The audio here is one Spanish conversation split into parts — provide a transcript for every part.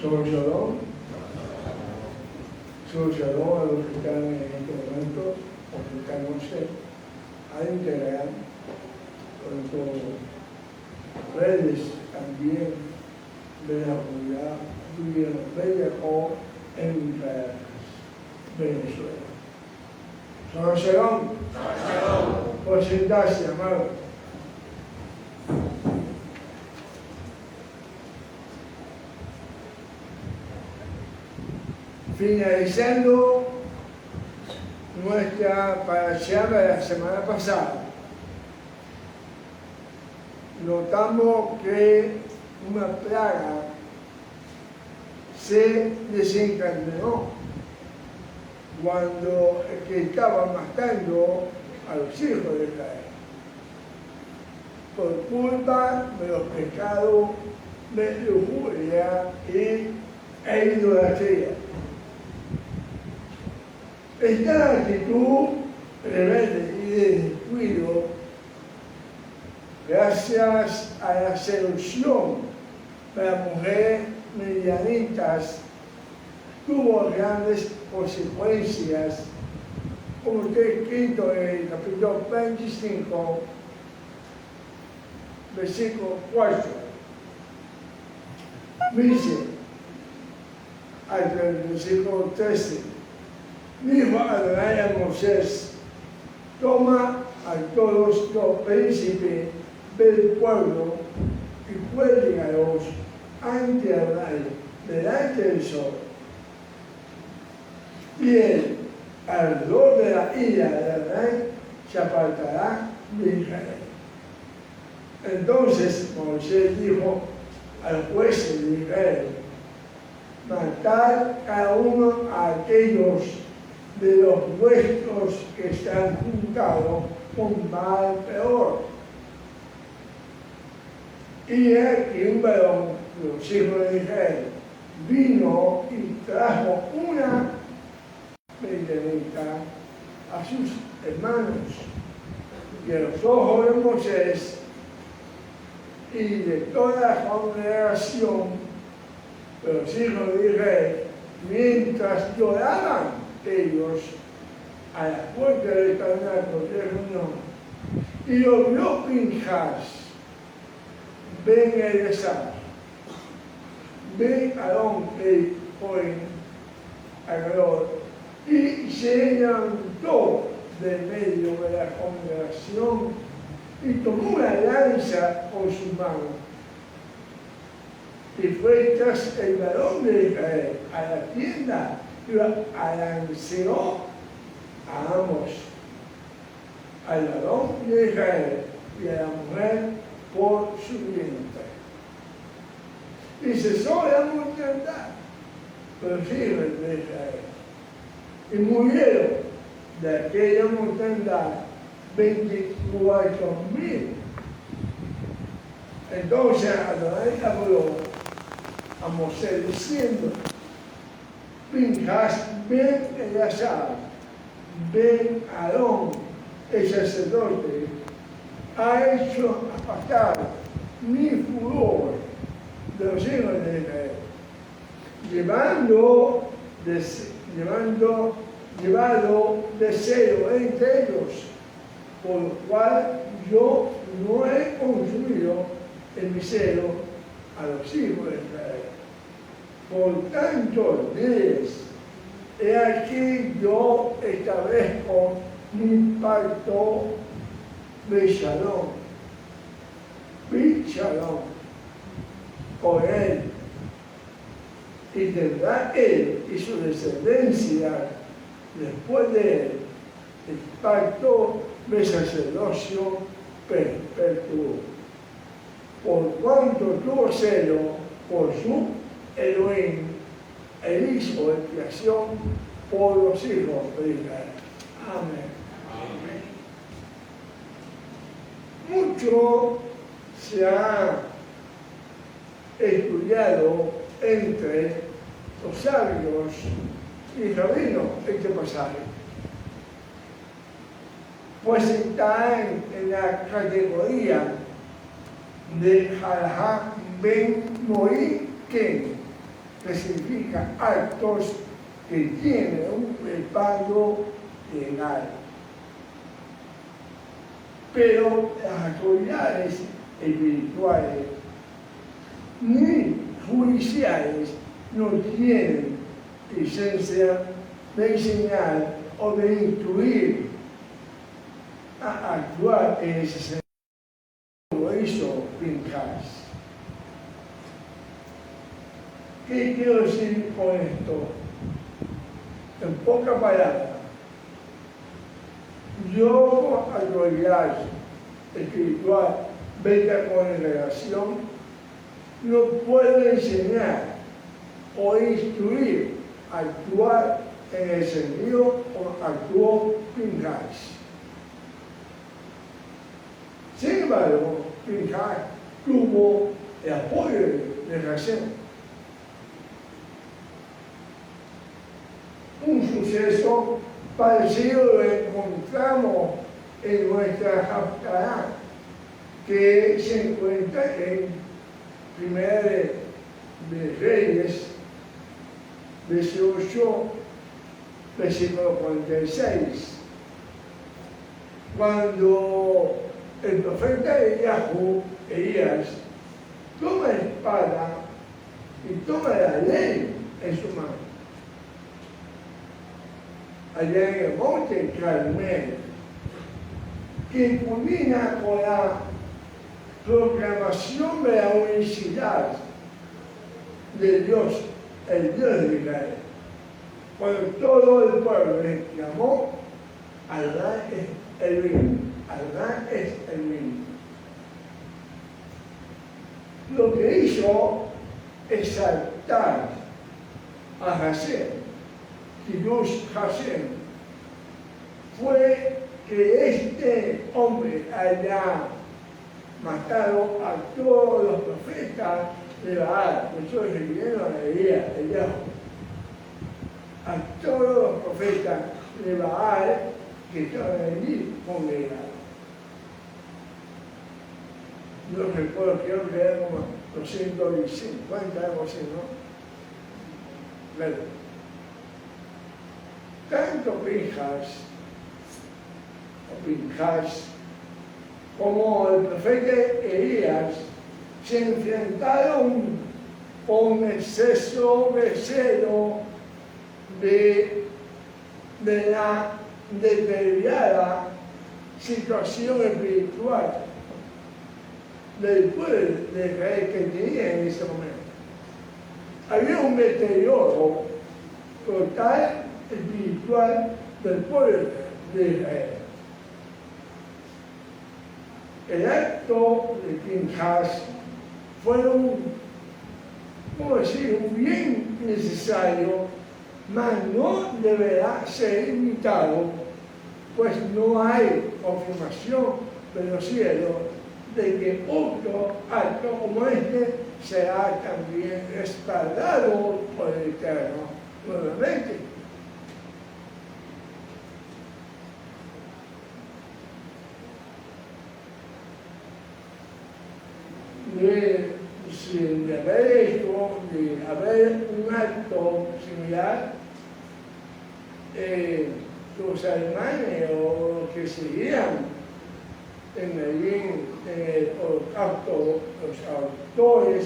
Solo shalom. Solo shalom a los que están en este momento, acercándose a integrar con sus redes también de la comunidad judía bella o en Venezuela. Solo shalom. Por sentarse, amado. Finalizando nuestra parashá de la semana pasada, notamos que una plaga se desencadenó cuando el que estaba matando a los hijos de Israel por culpa de los pecados de lujuria e idolatría. Esta actitud rebelde y de descuido, gracias a la seducción de las mujeres medianitas, tuvo grandes consecuencias, como está escrito en el capítulo 25, versículo 4. Dice, hasta el versículo 13. Dijo Adonai a Moisés: toma a todos los príncipes del pueblo y cuélgalos ante Adonai, delante del sol. Y el ardor de la ira de Adonai se apartará de Israel. Entonces Moisés dijo al juez de Israel: matad cada uno a aquellos de los vuestros que están juntados con mal peor. Y aquí un varón de los hijos de Israel vino y trajo una medianita a sus hermanos, y a los ojos de Moisés y de toda la congregación de los hijos de Israel, mientras lloraban ellos a la puerta del tabernáculo de reunión, y lo vio Pinjas, ben Eleazar, ben Aarón el Cohen Agrador, y se levantó del medio de la congregación y tomó una lanza con su mano y fue tras el varón de Israel a la tienda y lo alanceó a ambos, al varón de Israel y a la mujer por su vientre. Y cesó la mortandad de los hijos de Israel, y murieron de aquella mortandad 24,000. Entonces Adonai habló a Moisés diciendo: Pinjas ben Eleazar, ben Aarón, el sacerdote, ha hecho apartar mi furor de los hijos de Israel, llevado deseo entre ellos, por lo cual yo no he consumido en mi celo a los hijos de Israel. Por tanto, diles: he aquí yo establezco mi pacto de Shalom, con él, y tendrá él y su descendencia después de él el pacto de sacerdocio perpetuo, por cuanto tuvo celo por su Elohim, el hizo expiación por los hijos de Israel. Amén. Mucho se ha estudiado entre los sabios y rabinos este pasaje, pues está en la categoría de Halajá ben Moí Ken, que significa actos que tienen un respaldo legal. Pero las autoridades espirituales ni judiciales no tienen licencia de enseñar o de instruir a actuar en ese sentido, como hizo Pinchas. ¿Qué quiero decir con esto? En pocas palabras, yo como autoridad espiritual, venga con relación, no puedo enseñar o instruir a actuar en el sentido como actuó Pinchas. Sin embargo, Pinchas tuvo el apoyo de Hashem. Un suceso parecido lo encontramos en nuestra Haftarah, que se encuentra en Primera de Reyes, 18, versículo 46. Cuando el profeta Elías toma la espada y toma la ley en su mano, allá en el monte Carmel, que culmina con la proclamación de la unicidad de Dios, el Dios de Israel. Cuando todo el pueblo le clamó, Adán es el mismo, Adán es el mismo. Lo que hizo es exaltar a Hashem, Kiddush Hashem, fue que este hombre haya matado a todos los profetas de Baal, que estoy refiriendo a Elías, a todos los profetas de Baal que estaban allí congregados. No recuerdo, creo que eran como 250, algo así, ¿no? Claro. Tanto Pinchas como el profeta Elías se enfrentaron con exceso de celo de la deteriorada situación espiritual del pueblo de Israel que tenía en ese momento. Había un deterioro total espiritual del pueblo de Israel. El acto de Pinchas fue un bien necesario, mas no deberá ser imitado, pues no hay confirmación de los cielos de que otro acto como este será también respaldado por el Eterno nuevamente. De haber hecho, de haber un acto similar, los alemanes o los que seguían en el holocausto, los autores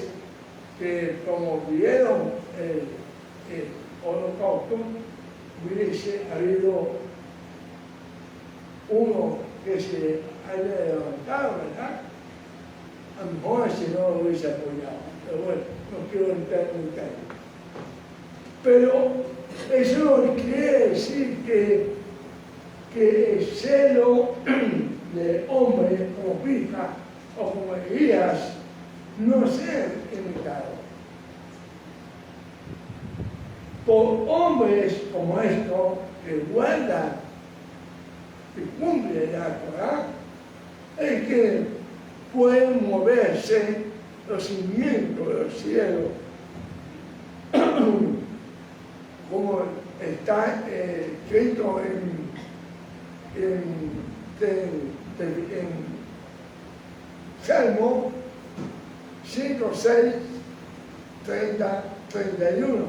que promovieron el holocausto, hubiese habido uno que se haya levantado, ¿verdad? A lo mejor si no lo hubiese apoyado, pero bueno, no quiero entrar en detalle. Pero eso no quiere decir que el celo de hombres como Pinchas o como Elías no sean imitados. Por hombres como estos que guardan, que cumplen la Torah, es que pueden moverse los cimientos de los cielos, como está escrito en Salmo 106, 30-31,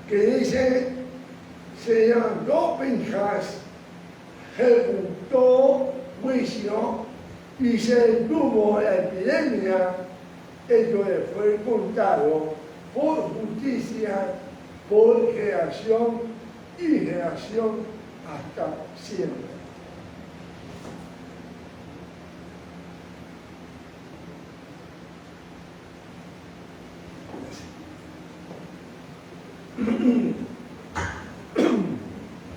que dice, se levantó Pinjas, ejecutó juicio y se detuvo la epidemia, esto le fue contado por justicia, por generación y generación hasta siempre.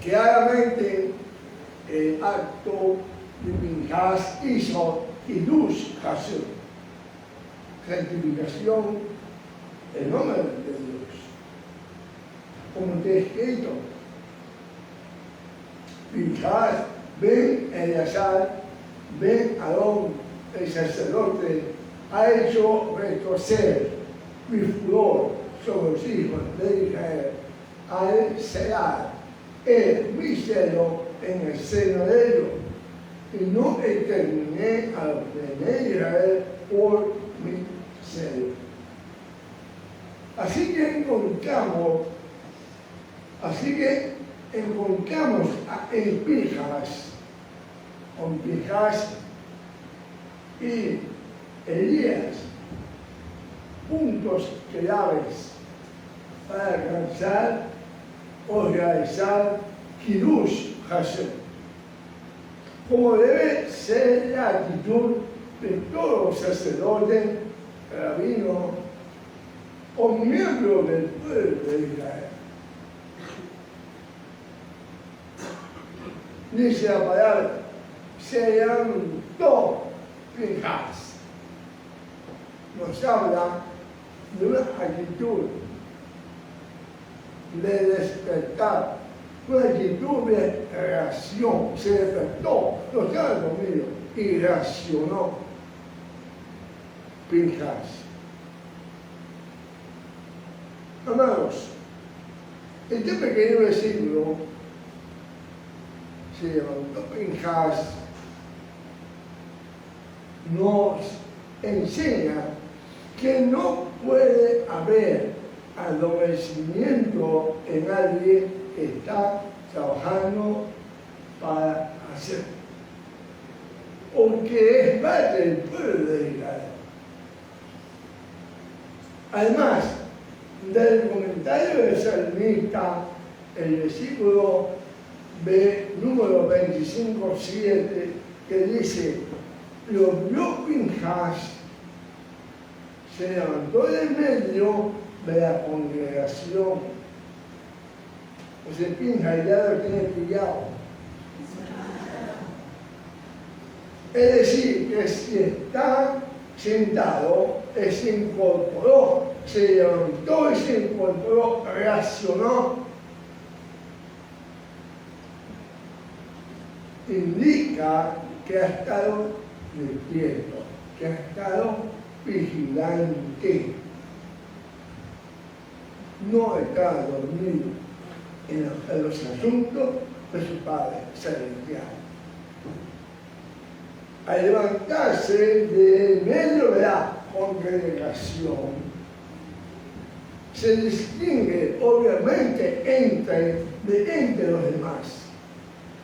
Claramente el acto de Pinjas hizo Kiddush Hashem, santificación en nombre de Dios, como está escrito. Pinjas, ben Eleazar, ben Aarón, el sacerdote, ha hecho retorcer mi furor sobre los hijos de Israel, al celar mi celo en el seno de ellos, y no exterminé a los de Israel por mi celo. Así que encontramos en Pinjas, con Pinjas y Elías, puntos claves para alcanzar o realizar Kiddush Hashem, como debe ser la actitud de todos los sacerdotes, rabinos o miembros del pueblo de Israel. Dice la palabra, se levantó Pinjas. Nos habla de una actitud de despertar, una actitud de reacción. Se despertó, no estaba dormido, y reaccionó Pinjas. Amados, este pequeño versículo, se levantó Pinjas, nos enseña que no puede haber adormecimiento en alguien que está trabajando para hacer, porque es parte del pueblo de Israel. Además del comentario del salmista, el versículo número 25:7, que dice, lo vio Pinjas, se levantó del medio de la congregación. O sea, Pinjas ya lo tiene pillado. Es decir, que si está sentado, se incorporó, se levantó y se incorporó, reaccionó. Indica que ha estado despierto, que ha estado vigilante. No está dormido en los asuntos de su Padre celestial. Al levantarse del medio de la congregación, se distingue obviamente entre los demás.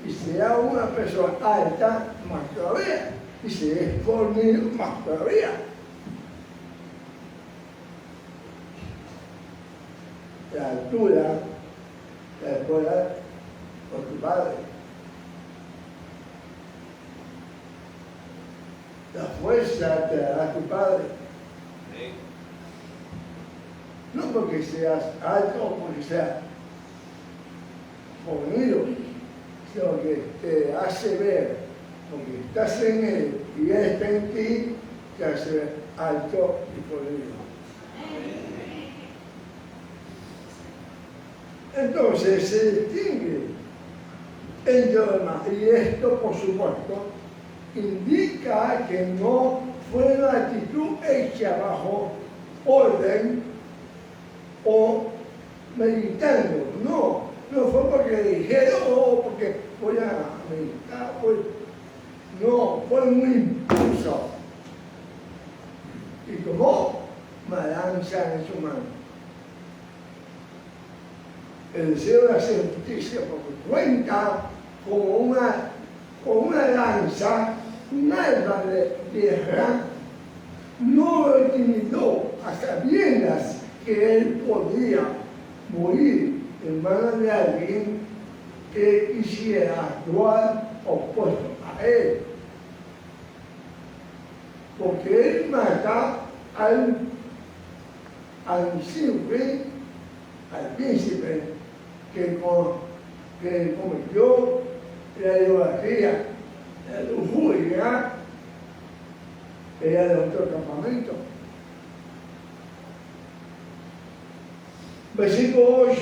Y sea una persona alta, más todavía. Y si es fornido, más todavía. La altura la puede dar por tu padre. La fuerza te la da tu padre. No porque seas alto o porque seas fornido, sino que te hace ver, porque estás en él y él está en ti, te hace ver alto y fornido. Entonces se distingue entre los demás, y esto, por supuesto, indica que no fue una actitud hecha bajo orden o meditando, no fue porque dijeron o porque voy a meditar, pues, no, fue un impulso y tomó lanza en su mano. El deseo de hacer justicia, porque cuenta con una lanza, un alma de guerra, no lo intimidó a sabiendas que él podía morir en manos de alguien que quisiera actuar opuesto a él. Porque él mata al príncipe que cometió la idolatría, la lujuria, era de otro campamento. Versículo 8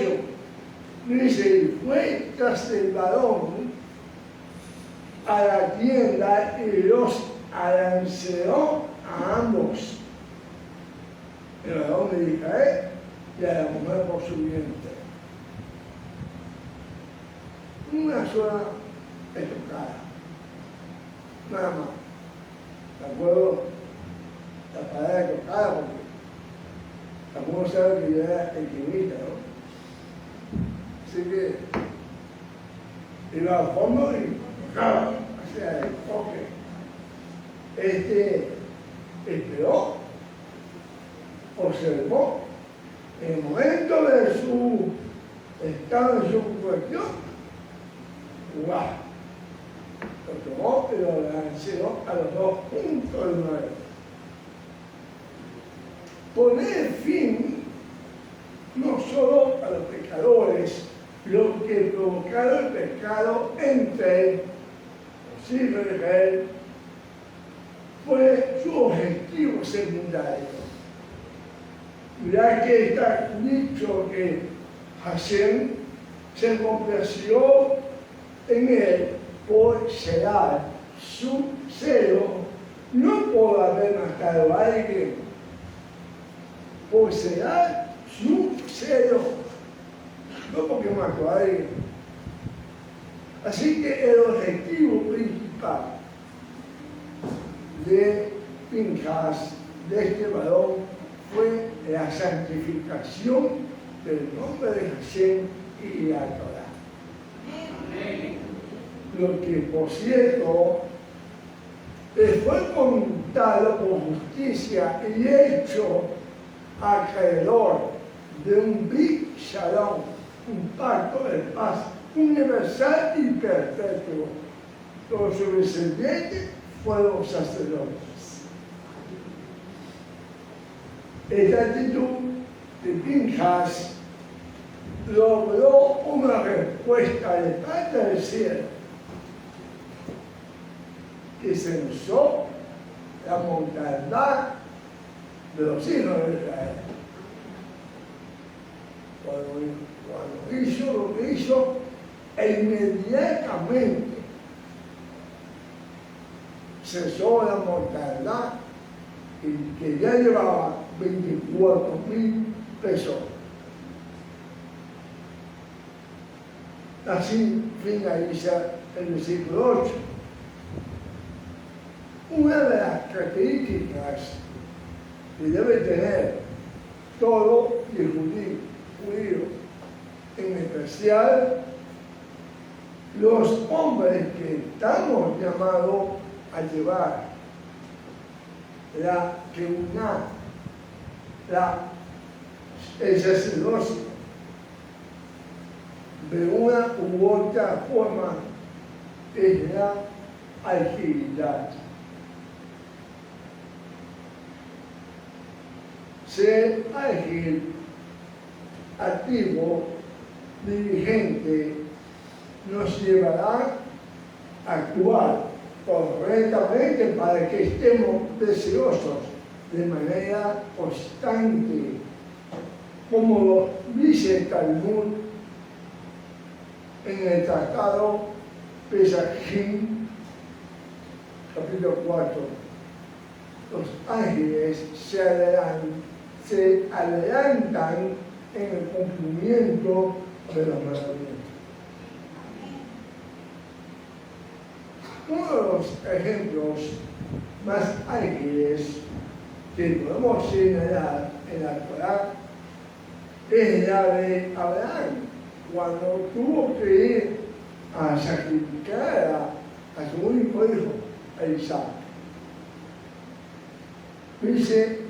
dice: y fue tras el varón a la tienda y los alanceó a ambos, el varón de Israel y a la mujer por su vientre. Una sola estocada, nada más. ¿De acuerdo? La palabra estocada, porque algunos saben que yo era alquimista, ¿no? Así que iba al fondo y tocaba hacia el toque. Esperó, observó, en el momento de su estado en su cuestión, ¡guau! Lo tomó y lo lanzó a los 2 puntos del mar. Poner fin no solo a los pecadores, lo que provocaron el pecado entre los hijos de Israel fue su objetivo secundario. Ya que está dicho que Hashem se complació en él por celar su celo, no por haber matado a alguien, por celar su celo, no porque mató a alguien. Así que el objetivo principal de Pinchas, de este varón, fue la santificación del nombre de Hashem y la Torah. Lo que, por cierto, le fue contado por justicia y hecho acreedor de un Brit Shalom, un pacto de paz universal y perpetuo. Los sus descendientes fueron sacerdotes. Esta actitud de Pinchas logró una respuesta de parte del cielo, que censó la mortandad de los hijos de Israel. Cuando hizo lo que hizo, inmediatamente cesó la mortandad, y que ya llevaba 24,000 personas. Así finaliza el versículo 8. Una de las características que debe tener todo el judío, en especial los hombres que estamos llamados a llevar la keuna, el sacerdocio, de una u otra forma, es la agilidad. Ser ágil, activo, diligente, nos llevará a actuar correctamente para que estemos deseosos de manera constante, como lo dice el Talmud en el tratado Pesachim, capítulo 4. Los ángeles se adelantan en el cumplimiento de los mandamientos. Uno de los ejemplos más ágiles que podemos señalar en la Torá es la de Abraham, cuando tuvo que ir a sacrificar a su único hijo, a Isaac. Dice,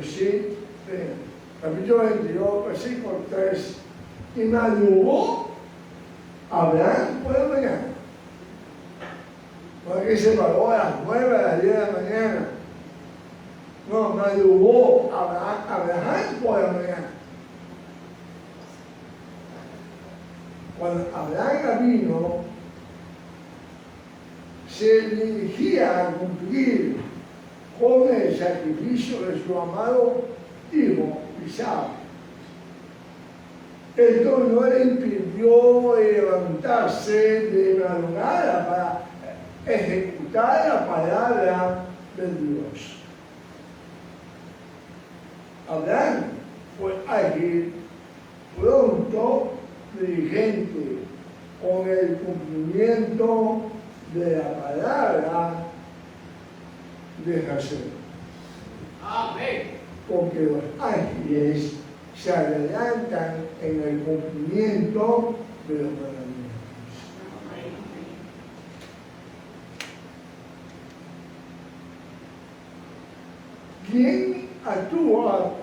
sí, capítulo 22, versículo 3, y madrugó Abraham por la mañana. Porque se paró a las 9 a las 10 de la mañana. No, madrugó Abraham por la mañana. Cuando Abraham vino, se dirigía a cumplir con el sacrificio de su amado hijo Isaac. Esto no le impidió levantarse de madrugada para ejecutar la palabra de Dios. Abraham fue ágil, pronto, diligente, con el cumplimiento de la palabra de Jesús. Amén. Porque los ángeles se adelantan en el cumplimiento de los mandamientos. ¿Quién actúa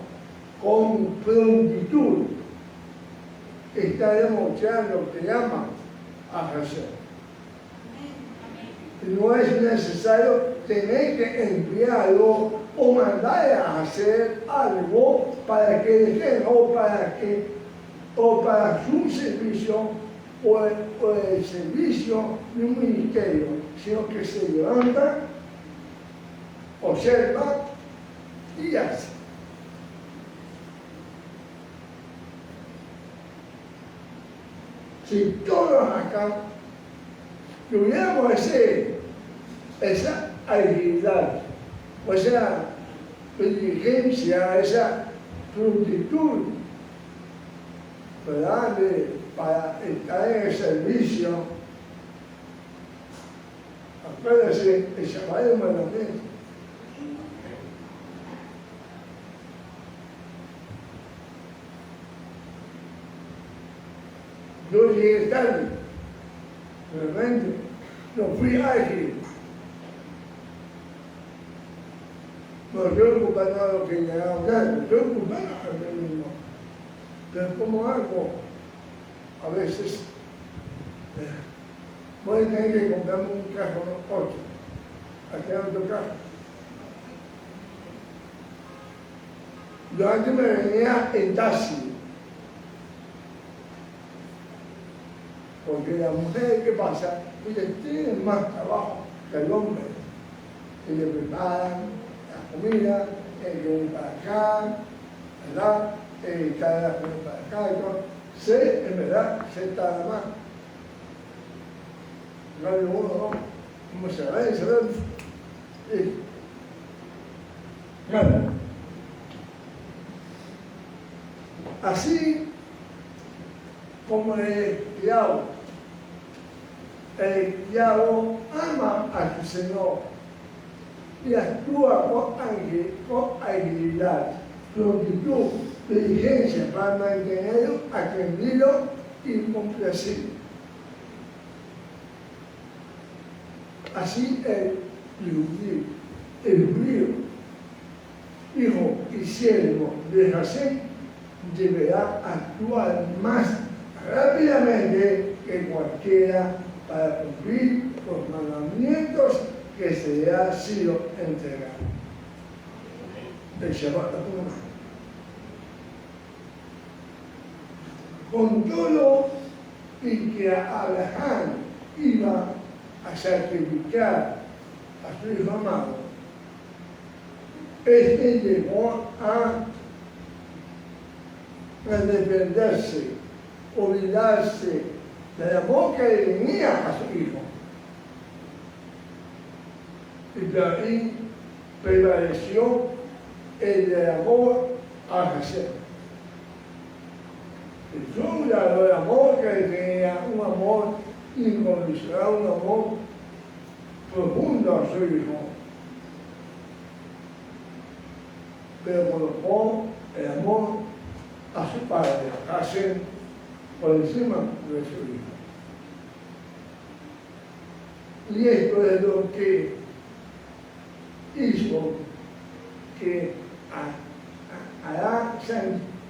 con prontitud está demostrando que ama a Jesús? No es necesario tener que enviarlo o mandarle a hacer algo para que deje o para su servicio o el servicio de un ministerio, sino que se levanta, observa y hace. Si todos acá tuviéramos esa agilidad, o esa diligencia, esa prontitud, ¿verdad? Para estar en el servicio, acuérdense, el Shabbat es un mandamiento. Yo llegué tarde, realmente, no fui ágil. No estoy ocupando a los que llegaron tarde, estoy ocupando a mí mismo. Pero como hago, a veces, voy a tener que comprarme un carro 8, aquí en otro carro. Yo antes me venía en taxi. Porque la mujer, ¿qué pasa? Ellas tienen más trabajo que el hombre. Ellos preparan la comida, ellos vienen para acá, ¿verdad? Traen la comida para acá y todo. En verdad, está la mano. No uno, no. ¿Cómo se ve? Se ve. Nada. Así como el criado ama a su Señor y actúa con agilidad, prontitud, diligencia para mantenerlo atendido y complacido. Así el judío, hijo y siervo de José, deberá actuar más rápidamente que cualquiera para cumplir los mandamientos que se le ha sido entregado. El Shabbat. Con todo y que Abraham iba a sacrificar a su hijo amado, este llegó a defenderse, olvidarse del amor que le tenía a su hijo. Y de ahí prevaleció el amor a Jesús. Jesús el amor que le tenía, un amor incondicional, un amor profundo a su hijo. Pero colocó el amor a su padre, a Hashem, por encima de su hijo. Y esto es lo que hizo que Alá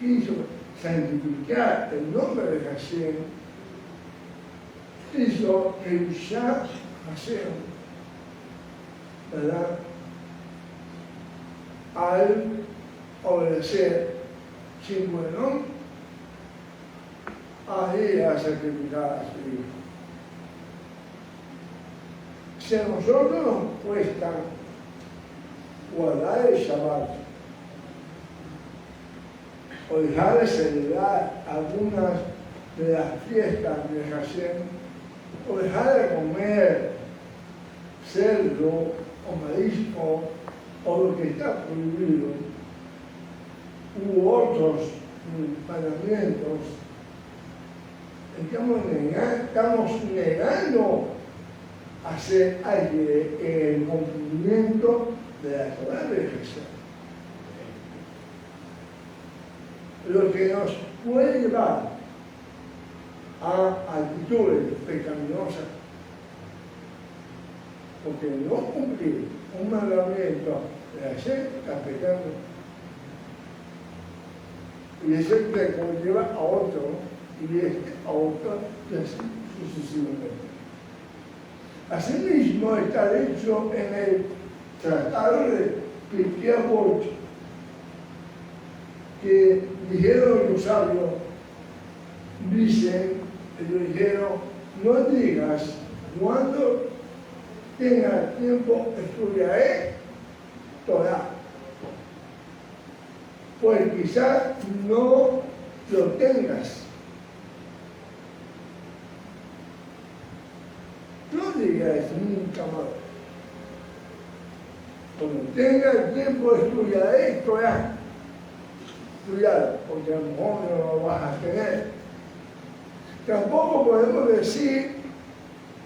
hizo santificar el nombre de Hashem, hizo que usar Hashem, ¿verdad? Al obedecer sin bueno, a ir a sacrificar a su hijo. Si a nosotros nos cuesta guardar el Shabbat o dejar de celebrar algunas de las fiestas de Hashem, o dejar de comer cerdo o marisco o lo que está prohibido, u otros mandamientos, estamos negando hacer el cumplimiento de la Torá de Jesús. Lo que nos puede llevar a actitudes pecaminosas, porque no cumplir un mandamiento de hacer está pecando. Y ese te conlleva a otro, y este a otro, y así sucesivamente. Asimismo está dicho en el Tratado de Pirkei Avot, que dijeron los sabios, ellos dijeron, no digas, cuando tenga tiempo estudiaré Torah, pues quizás no lo tengas. No digas nunca más. Cuando tenga tiempo estudiaré Torah. Estudiar, porque a lo mejor no lo vas a tener. Tampoco podemos decir,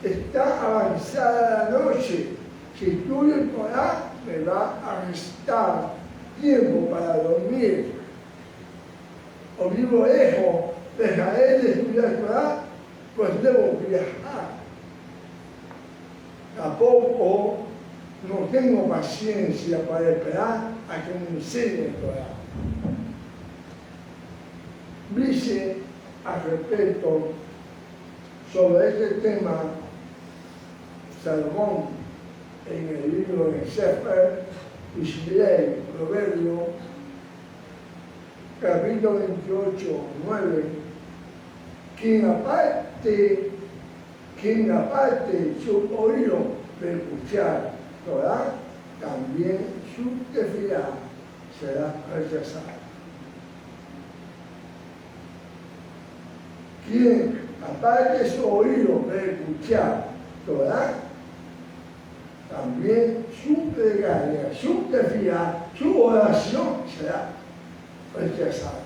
está avanzada la noche. Si estudio el Torah, me va a restar tiempo para dormir. O vivo lejos, dejaré de estudiar el Torah, pues debo viajar. Tampoco no tengo paciencia para esperar a que me enseñe el Torah. Dice al respecto sobre este tema Salomón en el libro de Sefer Mishlei, Proverbio, capítulo 28, 9, quien aparte su oído de escuchar Torah, también su tefilá será rechazada. Quien aparte su oído de escuchar Torah, también su plegaria, su tefilá, su oración será rechazada.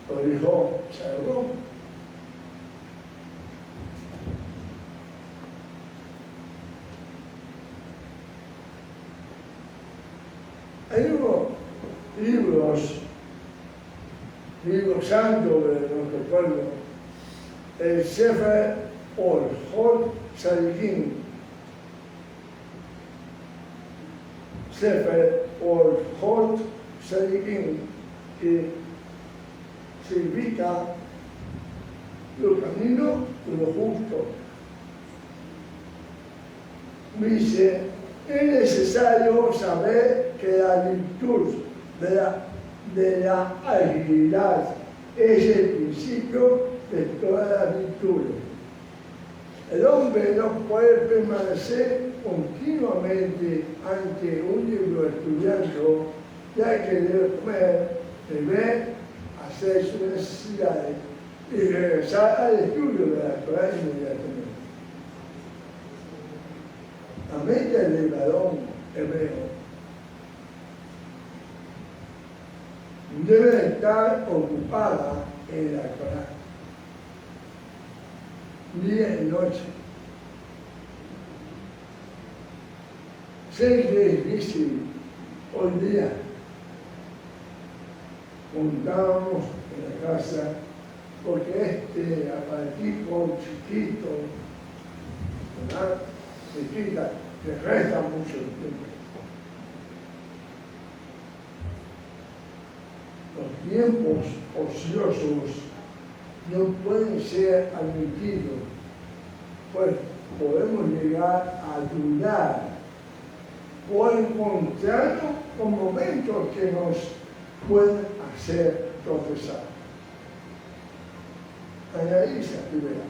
Lo dijo Salomón. Hay unos libros santos de nuestro pueblo, el Sefer Orjot Tzadikim, Sefer Orjot Tzadikim, que significa los caminos de lo justo. Dice, es necesario saber que la virtud de la agilidad es el principio de todas las virtudes. El hombre no puede permanecer continuamente ante un libro estudiando, ya que debe comer, beber, hacer sus necesidades y regresar al estudio de la Torah inmediatamente. La mente del varón hebreo debe estar ocupada en la Torah, día y noche. Sé que es difícil hoy día, juntábamos en la casa, porque este aparatico chiquito, ¿verdad? Chiquita, que resta mucho tiempo. Los tiempos ociosos no pueden ser admitidos, pues podemos llegar a dudar o encontrarnos con momentos que nos pueden hacer tropezar. Analiza y verás.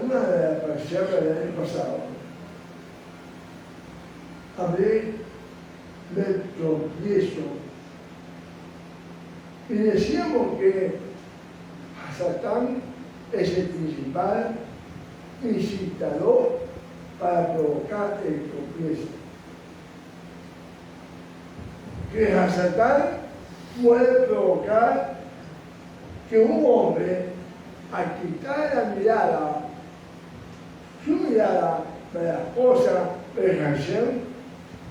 Una de las parciales del año pasado, hablé del tropiezo y decíamos que Satán es el principal incitador para provocar el tropiezo. Que Satán puede provocar que un hombre, al quitar la mirada, su mirada de la esposa de Hashem,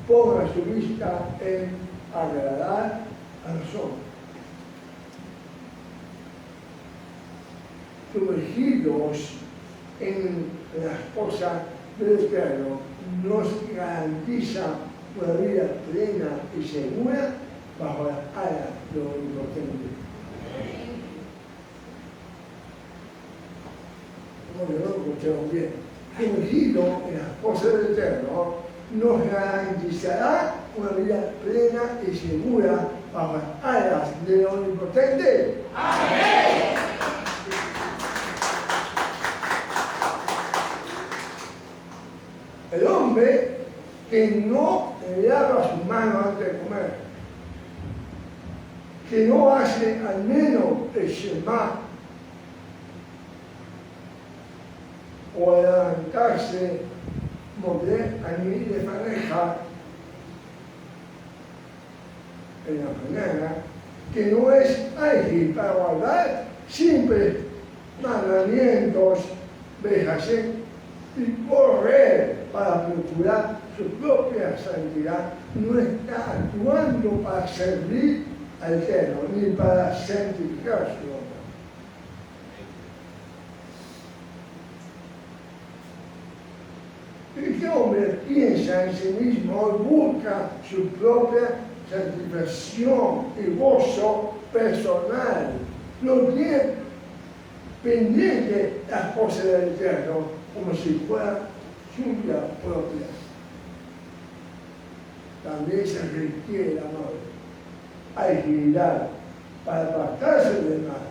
ponga su vista en agradar a los hombres. Sumergidos en la esposa del Eterno nos garantiza una vida plena y segura bajo las alas de lo Omnipotente. No lo escuchamos bien. Sumergido en la esposa del Eterno nos garantizará una vida plena y segura bajo las alas de lo Omnipotente. ¡Amén! El hombre que no le lava sus manos antes de comer, que no hace al menos el Shema o adelantarse, mover a mí de pareja en la mañana, que no es ágil para guardar simples mandamientos de Hashem y correr para procurar su propia santidad, no está actuando para servir al Eterno, ni para santificar su obra. Este hombre piensa en sí mismo y busca su propia santificación y gozo personal. No tiene pendiente las cosas del Eterno como si fuera suya propia. También se requiere amor, agilidad para apartarse del mal.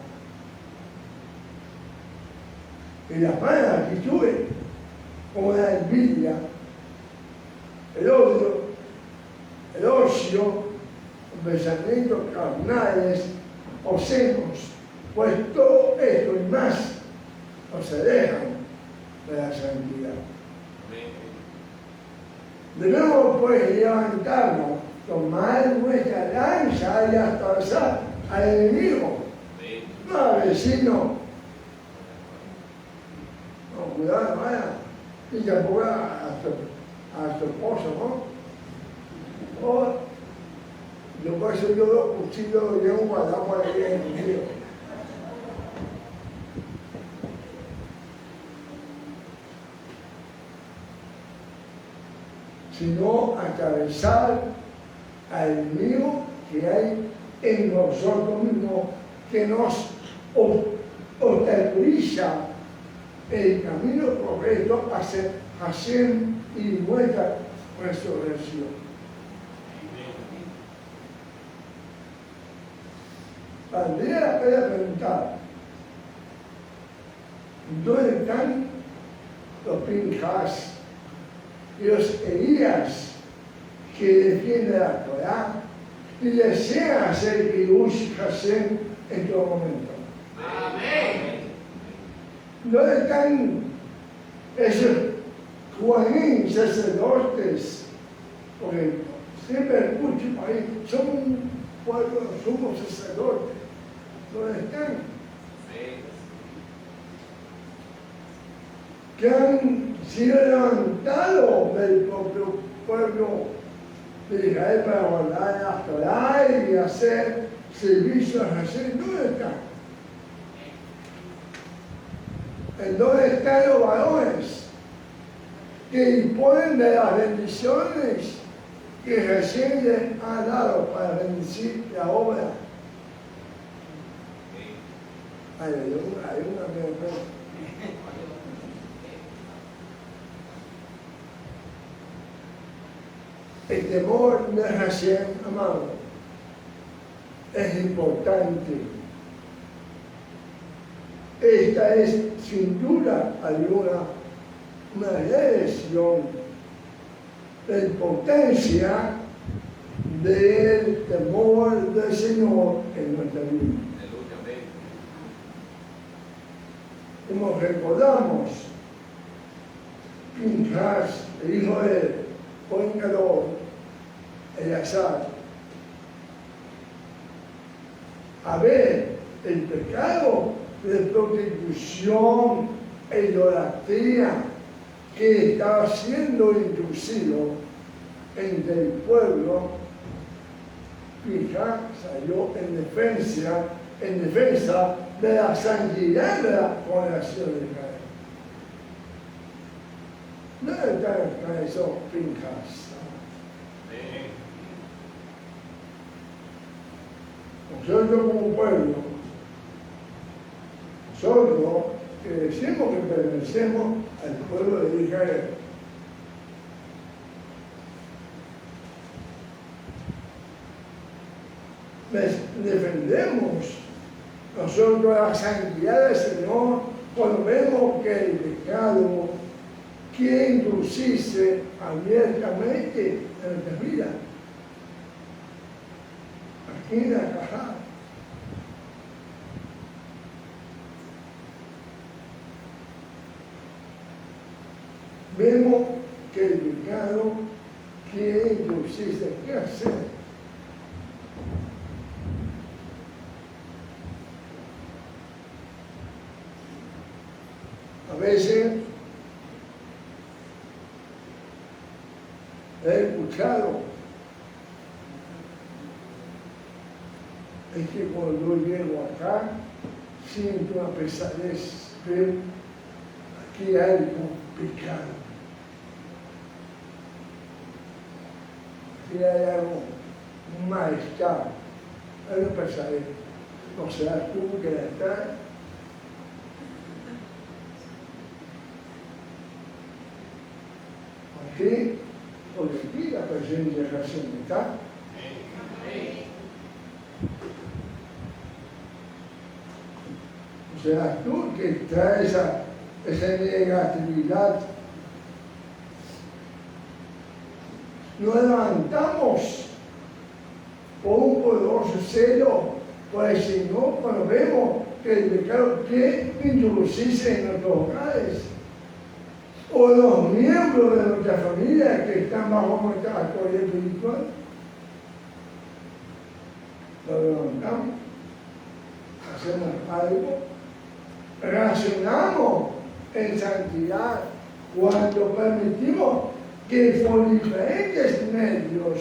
Y las malas actitudes, como la envidia, el odio, el ocio, los pensamientos carnales, obscenos, pues todo esto y más nos alejan de la santidad. Debemos pues levantarnos, tomar nuestra lanza y atravesar al enemigo, no al vecino. No, cuidado, vaya, y tampoco a tu esposo, ¿no? O yo por eso yo los cuchillos los llevo guardados por ahí en el río. Sino atravesar al enemigo que hay en nosotros mismos, que nos obstaculiza el camino correcto hacia Hashem y nuestra resurrección. Valdría la pena preguntar, ¿dónde están los Pinchas y los Elías que defienden la Torah y desean hacer Kiddush Hashem en todo momento? Amén. ¿Dónde están esos Juanín, sacerdotes? Porque siempre escucho ahí, son un pueblo, somos sacerdotes. ¿Dónde están? Que han sido levantado del propio pueblo de Israel para guardar la Torá y hacer servicio a Hashem. ¿Dónde está? ¿En dónde están los varones que disponen de las bendiciones que Hashem les ha dado para bendecir la obra? Hay una pregunta. El temor de Hashem, amado, es importante. Esta es, sin duda alguna, una revelación de la importancia del temor del Señor en nuestra vida. Como recordamos, Pinchas, el hijo de Pongado, Eleazar, a ver el pecado de prostitución e idolatría que estaba siendo introducido entre el pueblo. Pinchas salió en defensa de la santidad de la congregación de Israel. No está eso, Pinchas. Nosotros como pueblo, nosotros que decimos que pertenecemos al pueblo de Israel, defendemos nosotros la santidad del Señor cuando vemos que el pecado quiere introducirse abiertamente en nuestra vida. Aquí en la caja. Vemos que el pecado quiere introducirse. ¿Qué hacer? A veces he escuchado, es que cuando yo llego acá siento una pesadez, pero aquí hay un pecado, aquí hay algo, un malestar, hay una pesadez. ¿No serás tú que la estás? Aquí, porque aquí la presencia de Hashem está. O sea, tú que traes esa negatividad. Nos levantamos por un poderoso celo por el Señor cuando vemos que el pecado quiere introducirse en nuestros hogares, o los miembros de nuestra familia que están bajo nuestra autoridad espiritual. Lo levantamos, hacemos algo, reaccionamos en santidad cuando permitimos que por diferentes medios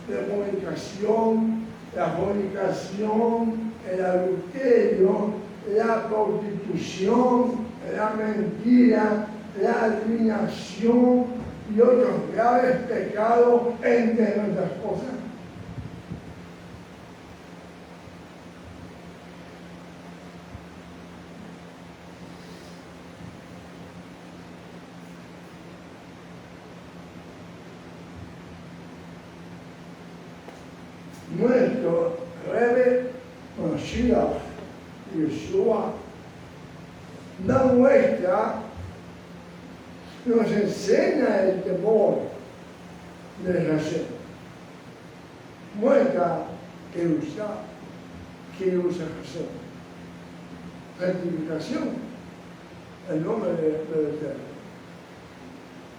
de comunicación, la fornicación, el adulterio, la prostitución, la mentira, la adivinación y otros graves pecados entre nuestras cosas. Nuestro Rebbe Mashiach Yeshua nos enseña el temor de Hashem. Muestra que usa Hashem. Santificación, el nombre del Eterno.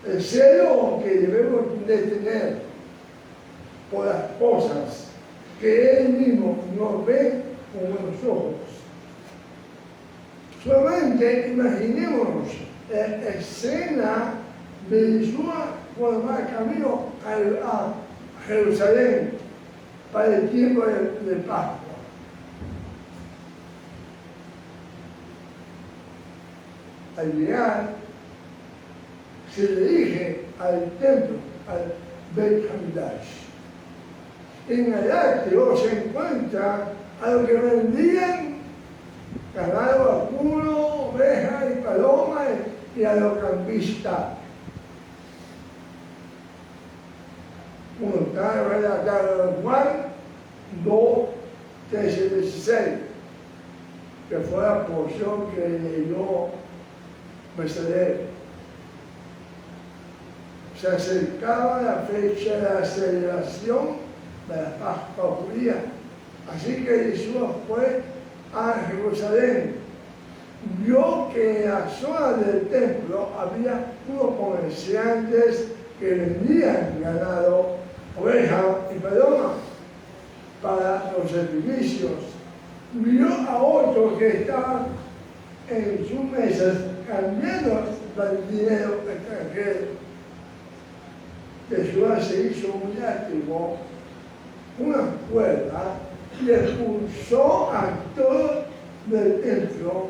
El celo que debemos de tener por las cosas que Él mismo nos ve con buenos ojos. Solamente imaginémonos escena de Yeshua cuando va camino a Jerusalén para el tiempo de Pascua. Al llegar, se dirige al templo, al Beit Hamikdash. En el atrio se encuentra a los que vendían ganado vacuno, oveja y paloma y a los campistas. Uno está relatado en Juan 2, 13, 16, que fue la porción que leyó Mesedec. Se acercaba la fecha de la celebración de la Pascua judía. Así que Jesús fue a Jerusalén. Vio que en la zona del templo había unos comerciantes que vendían ganado, oveja y paloma para los sacrificios. Vio a otros que estaban en sus mesas cambiando el dinero extranjero. Jesús se hizo muy activo, una cuerda, y expulsó a todos del templo,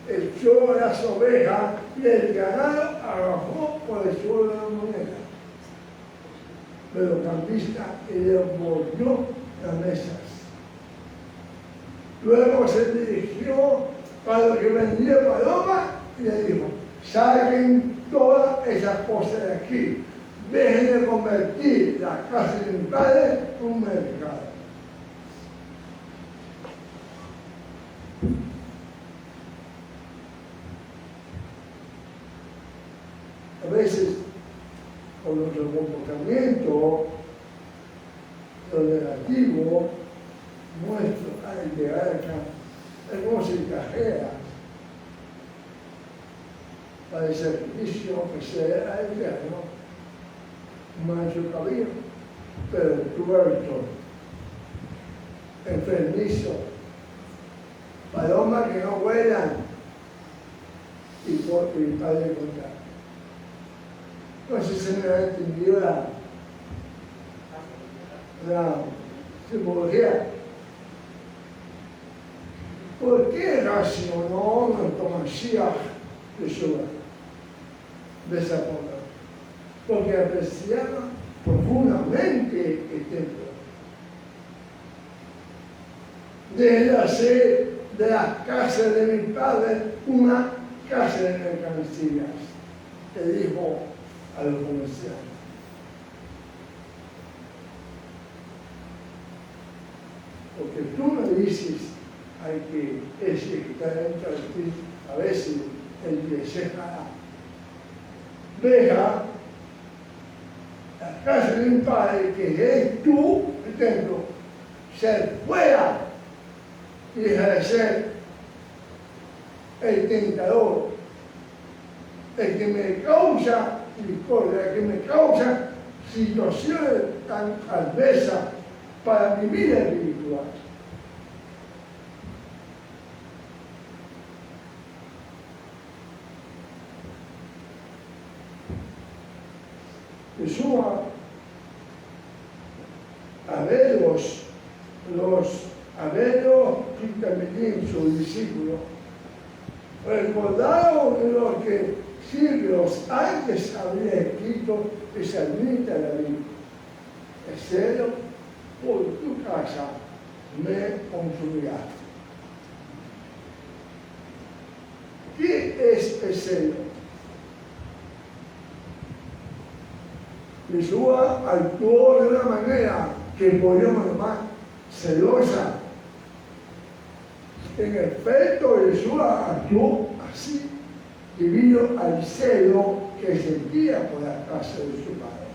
echó las ovejas y el ganado arrojó por el suelo de la moneda. Pero campista y devolvió las mesas. Luego se dirigió para los que vendían paloma y le dijo: saquen todas esas cosas de aquí. Dejen de convertir la casa de mi padre en un mercado. A veces, con nuestro comportamiento, lo negativo nuestro al llegar acá, es como si cajera para el servicio que sea eterno. Mancho cabello, pero tuerto, enfermizo, palomas que no vuelan y padre contar. No sé si me ha entendido la simbología. ¿Por qué racionó nuestro Mashiach Yeshua de esa forma? Porque apreciaba profundamente el templo. Desde hacer de la casa de mi padre una casa de mercancías, le dijo a los comerciantes. Porque tú me dices, hay que ejecutar dentro de ti, a veces el que se hará. Deja la casa de un padre que es tú, el templo, ser fuera y dejar de ser el tentador, el que me causa discordia, el que me causa situaciones tan adversas para mi vida espiritual. Jesús, a verlos y también sus discípulos, recordaron lo que siglos antes había escrito el salmista David: el celo por tu casa me consumirá. ¿Qué es el celo? Jesús actuó de una manera que podríamos llamar celosa. En efecto, Jesús actuó así, debido al celo que sentía por la casa de su padre.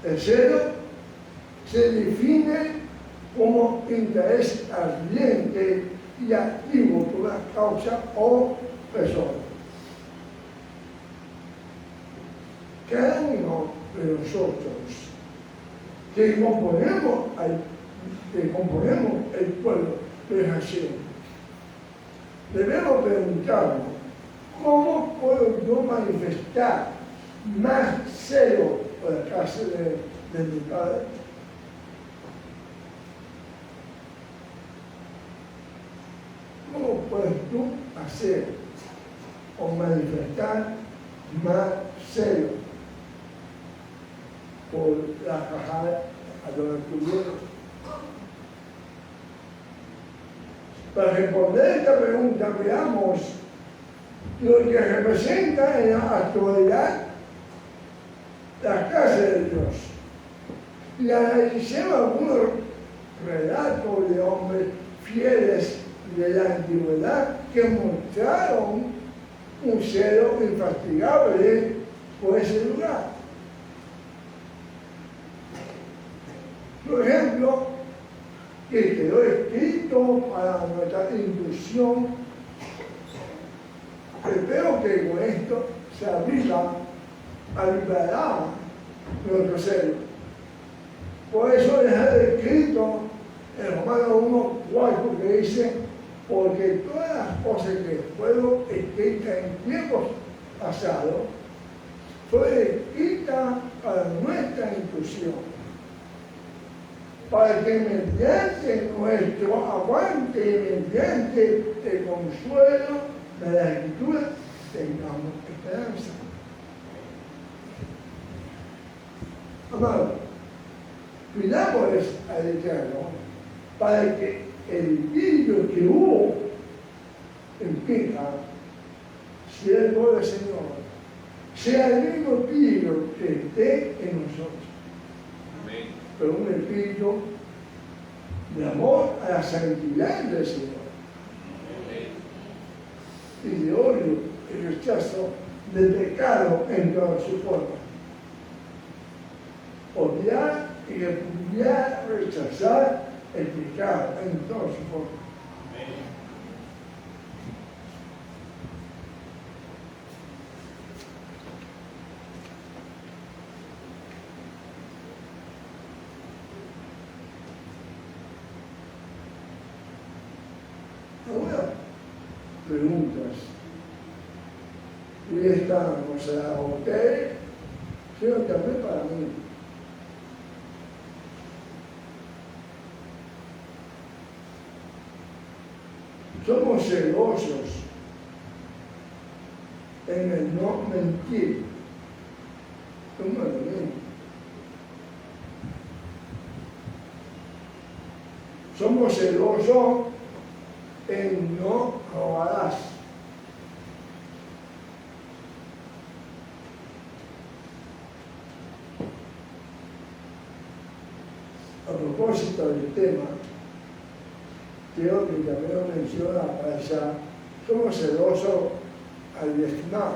El celo se define como interés ardiente y activo por una causa o persona. Cada uno de nosotros que componemos el pueblo de Hashem, debemos preguntarnos ¿cómo puedo yo manifestar más celo por la casa de mi Padre? ¿Cómo puedes tú hacer o manifestar más celo por la casa a donde tú vienes? Para responder esta pregunta, veamos lo que representa en la actualidad la casa de Dios. Y analicemos algunos relatos de hombres fieles de la antigüedad que mostraron un celo infatigable por ese lugar. Por ejemplo, que quedó escrito para nuestra instrucción. Espero que con esto se avivará nuestro celo. Por eso dejar escrito en Romanos 1:4 que dice: porque todas las cosas que fueron escritas en tiempos pasados fueron escritas para nuestra instrucción, para que mediante nuestro aguante y mediante el consuelo de la Escritura tengamos esperanza. Amado, pidamos al Eterno para que el brillo que hubo en Pica, siervo del Señor, sea el mismo brillo que esté en nosotros. Amén. Pero un espíritu de amor a la santidad del Señor. Amén. Y de odio y rechazo del pecado en toda su forma. Odiar y repudiar, rechazar el pecado en toda su forma. Amén. Ahora, preguntas. Y esta no se la hago a usted, sino también para mí. Somos celosos en el no mentir. Somos lo mismo. Somos celosos en no robarás. A propósito del tema, creo que también lo menciona para allá, somos celosos al diezmar.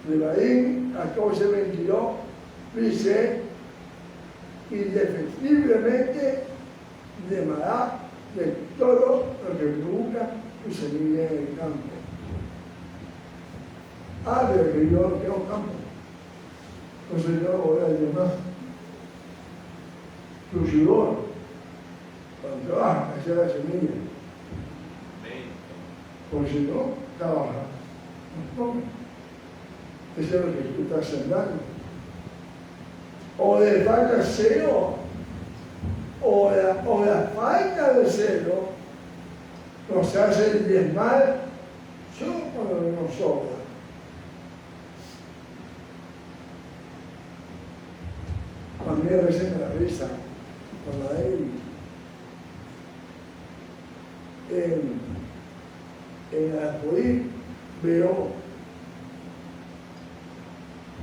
Levítico 14:22 dice: indefectiblemente demará de todo lo que produzca tu semilla en el campo. Pero que yo no tengo campo, entonces yo voy a llamar tu sudor cuando vas a hacer la semilla. Porque si no, trabaja, no come. Eso es lo que tú estás sembrando. O le falta celo, o la falta de celo nos hace diezmar solo cuando nos sobra. A mí a veces me da risa cuando hay en el arcoíris veo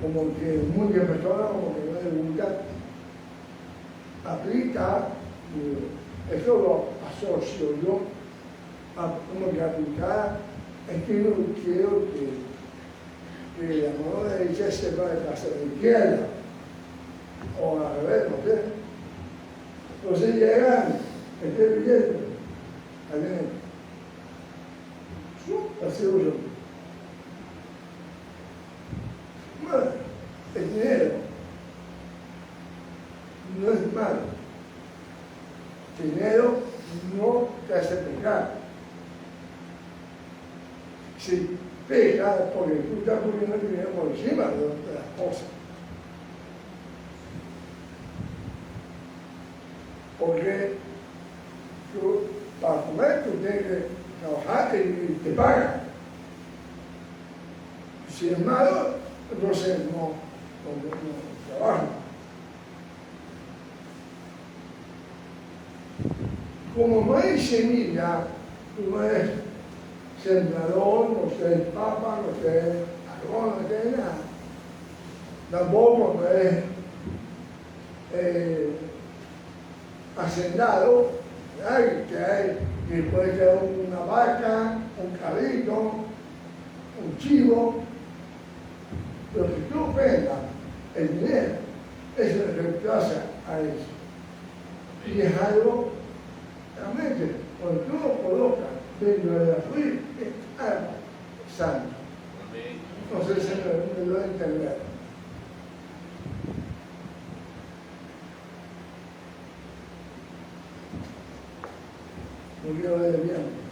como que muchas personas como que no les gusta aplicar, eso lo asocio yo a como que aplicar, es que yo quiero que la mano derecha sepa de casa de la izquierda, o al revés, no sé. Entonces llegan este billete, adentro. Así uso. Bueno, el dinero no es malo. El dinero no te hace pecar. peca porque tú estás poniendo el dinero por encima de las cosas. Porque tú, para comer, tú tienes que trabajar y te pagan. Si es malo, entonces no trabaja. Como no hay semilla, tú no eres sembrador, no eres papa, no eres algo, no eres nada. Tampoco no eres hacendado, que puede ser una vaca, un cabrito, un chivo. Pero si tú vendas el dinero, eso reemplaza a eso. Y es algo, realmente, cuando tú lo colocas dentro de la fe, es algo santo. No sé si me lo entender. No quiero ver bien.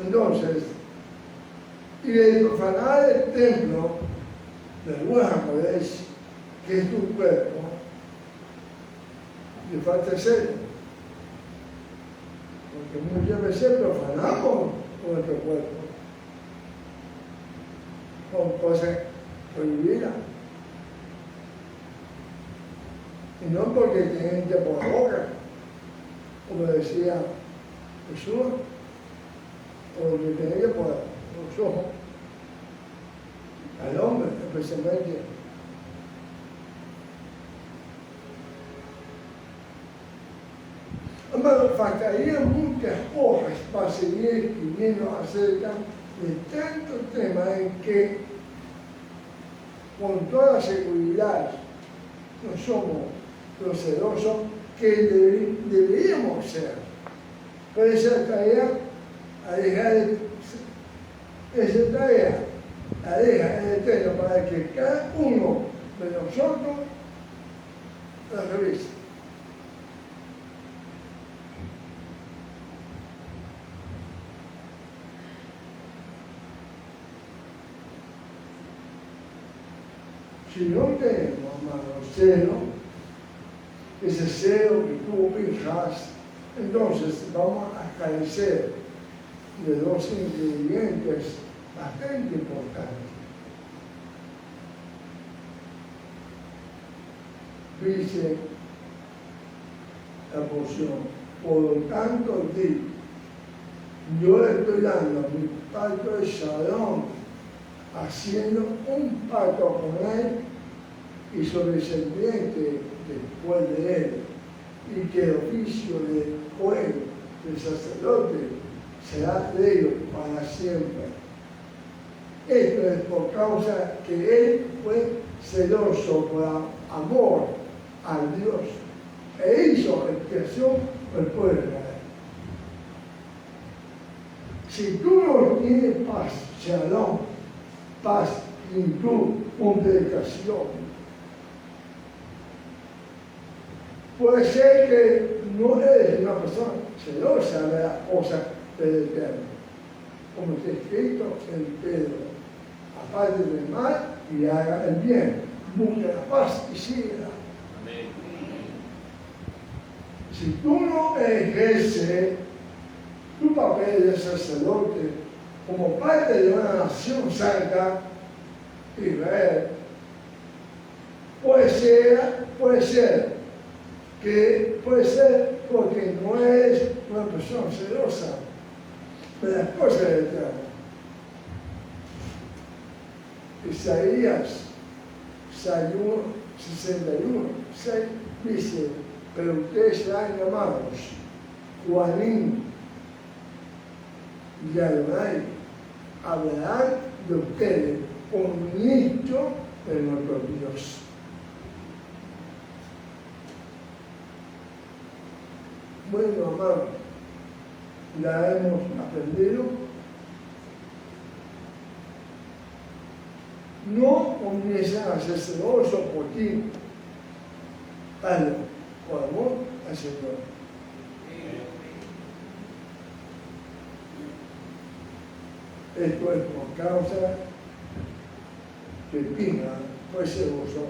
Entonces, y el profanar el templo, de alguna manera, que es tu cuerpo, le falta ser. Porque muchas veces profanamos nuestro cuerpo con cosas prohibidas. Y no porque tienen que por la boca, como decía Jesús, o que tiene que por los ojos, al hombre especialmente. Pero faltarían muchas hojas para seguir escribiendo acerca de tantos temas en que, con toda seguridad, no somos los celosos que deberíamos ser. Pero esa tarea, aleja el Eterno para que cada uno de nosotros la revise. Si no tenemos, hermano, celo, ese celo que tú fijas, entonces vamos a carecer de dos ingredientes bastante importantes. Dice la porción, por lo tanto, yo le estoy dando mi pacto de Shalom, haciendo un pacto con él y su descendiente después de él, y que el oficio de juez, del sacerdote, será de ellos para siempre. Esto es por causa que él fue celoso por amor al Dios e hizo expiación por el pueblo de Israel. Si tú no tienes paz, shalom, paz, plenitud, dedicación, puede ser que no eres una persona celosa de las cosas del Eterno, como está escrito en Pedro: aparte del mal y haga el bien, busque la paz y síguela. Amén. Si tú no ejerces tu papel de sacerdote como parte de una nación santa, Israel, puede ser porque no eres una persona celosa de las cosas del Eterno. Isaías 61:6 dice: pero ustedes serán llamados Juanín y Adonai, hablarán de ustedes con nicho de nuestro Dios. Bueno, amado, ya hemos aprendido. No comiencen a ser celosos por ti. por amor al Señor. Esto es por causa que Pina fue celoso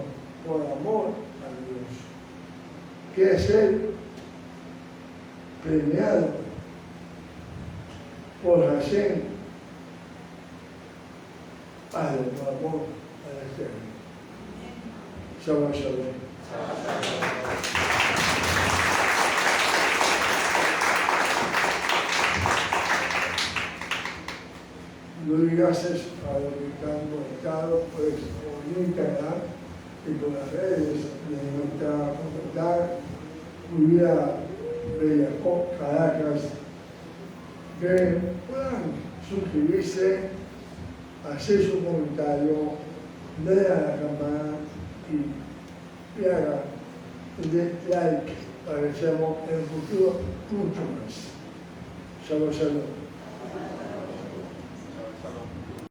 por amor a Dios. Quiere ser premiado por Hashem por amor al Eterno. Shabbat Shalom. Doy gracias a los que están conectados por Instagram y por las redes de nuestra comunidad Julia de Jacob Caracas, que puedan suscribirse, hacer su comentario, darle a la cámara y hagan like para que seamos en el futuro mucho más. Shalom, shalom.